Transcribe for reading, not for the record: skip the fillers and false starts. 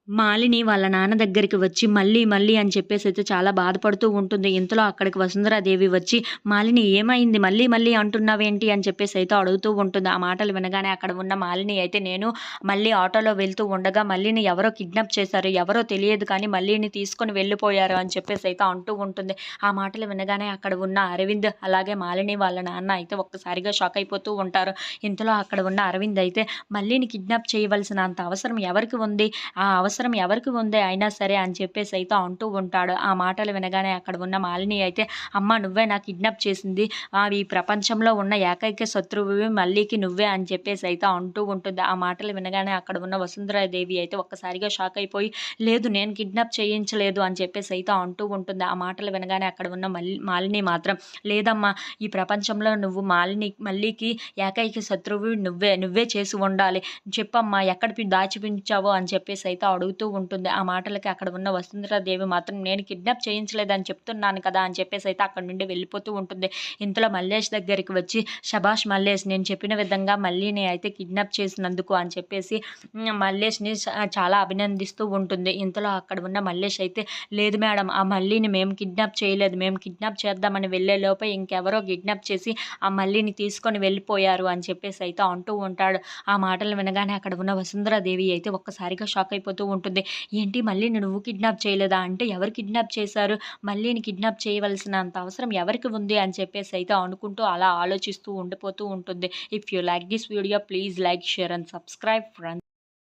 మాలిని వాళ్ళ నాన్న దగ్గరికి వచ్చి మళ్ళీ, మళ్ళీ అని చెప్పేసైతే చాలా బాధపడుతూ ఉంటుంది. ఇంతలో అక్కడికి వసుంధరాదేవి వచ్చి, "మాలిని ఏమైంది? మళ్ళీ, మళ్ళీ అంటున్నావేంటి?" అని చెప్పేసైతే అడుగుతూ ఉంటుంది. ఆ మాటలు వినగానే అక్కడ ఉన్న మాలిని అయితే, "నేను మళ్ళీ ఆటోలో వెళ్తూ ఉండగా మల్లిని ఎవరో కిడ్నాప్ చేశారు. ఎవరో తెలియదు కానీ మల్లిని తీసుకొని వెళ్ళిపోయారు" అని చెప్పేసైతే అంటూ ఉంటుంది. ఆ మాటలు వినగానే అక్కడ ఉన్న అరవింద్, అలాగే మాలిని వాళ్ళ నాన్న అయితే ఒక్కసారిగా షాక్ అయిపోతూ ఉంటారు. ఇంతలో అక్కడ ఉన్న అరవింద్ అయితే, "మల్లిని కిడ్నాప్ చేయవలసినంత అవసరం ఎవరికి ఉంది? ఆ అవసరం ఎవరికి ఉంది అయినా సరే" అని చెప్పేసైతే అంటూ ఉంటాడు. ఆ మాటలు వినగానే అక్కడ ఉన్న మాలిని అయితే, "అమ్మ నువ్వేనా కిడ్నాప్ చేసింది? ఈ ప్రపంచంలో ఉన్న ఏకైక శత్రువువి మల్లికి నువ్వే" అని చెప్పేసైతే అంటూ ఉంటుంది. ఆ మాటలు వినగానే అక్కడ ఉన్న వసుంధరాదేవి అయితే ఒక్కసారిగా షాక్ అయిపోయి, "లేదు నేను కిడ్నాప్ చేయించలేదు" అని చెప్పేసైతే అంటూ ఉంటుంది. ఆ మాటలు వినగానే అక్కడ ఉన్న మాలిని మాత్రం, "లేదమ్మా, ఈ ప్రపంచంలో నువ్వు మల్లికి ఏకైక శత్రువువి నువ్వే. నువ్వే చేసి ఉండాలి. చెప్పమ్మా ఎక్కడ దాచిపించావో" అని చెప్పేసైతే అడుగుతూ ఉంటుంది. ఆ మాటలకి అక్కడ ఉన్న వసుంధరాదేవి మాత్రం, "నేను కిడ్నాప్ చేయించలేదని చెప్తున్నాను కదా" అని చెప్పేసైతే అక్కడి నుండి వెళ్ళిపోతూ ఉంటుంది. ఇంతలో మల్లేష్ దగ్గరికి వచ్చి, "శభాష్ మల్లేష్, నేను చెప్పిన విధంగా మల్లిని అయితే కిడ్నాప్ చేసినందుకు" అని చెప్పేసి మల్లేష్‌ని చాలా అభినందిస్తూ ఉంటుంది. ఇంతలో అక్కడ ఉన్న మల్లేష్ అయితే, "లేదు మేడం, ఆ మల్లిని మేము కిడ్నాప్ చేయలేదు. మేము కిడ్నాప్ చేద్దామని వెళ్ళే లోపే ఇంకెవరో కిడ్నాప్ చేసి ఆ మల్లిని తీసుకొని వెళ్ళిపోయారు" అని చెప్పేసైతే అంటూ ఉంటాడు. ఆ మాటలు వినగానే అక్కడ ఉన్న వసుంధరాదేవి అయితే ఒక్కసారిగా షాక్ అయిపోతూ ఉంటుంది. "ఏంటి మల్లిని నువ్వు కిడ్నాప్ చేయలేదా?" అంటే, "ఎవరు కిడ్నాప్ చేశారు? మల్లిని కిడ్నాప్ చేయవలసినంత అవసరం ఎవరికి ఉంది?" అని చెప్పేసైతే అనుకుంటూ అలా ఆలోచిస్తూ ఉండిపోతూ ఉంటుంది. If you like this video please like, share and subscribe friends.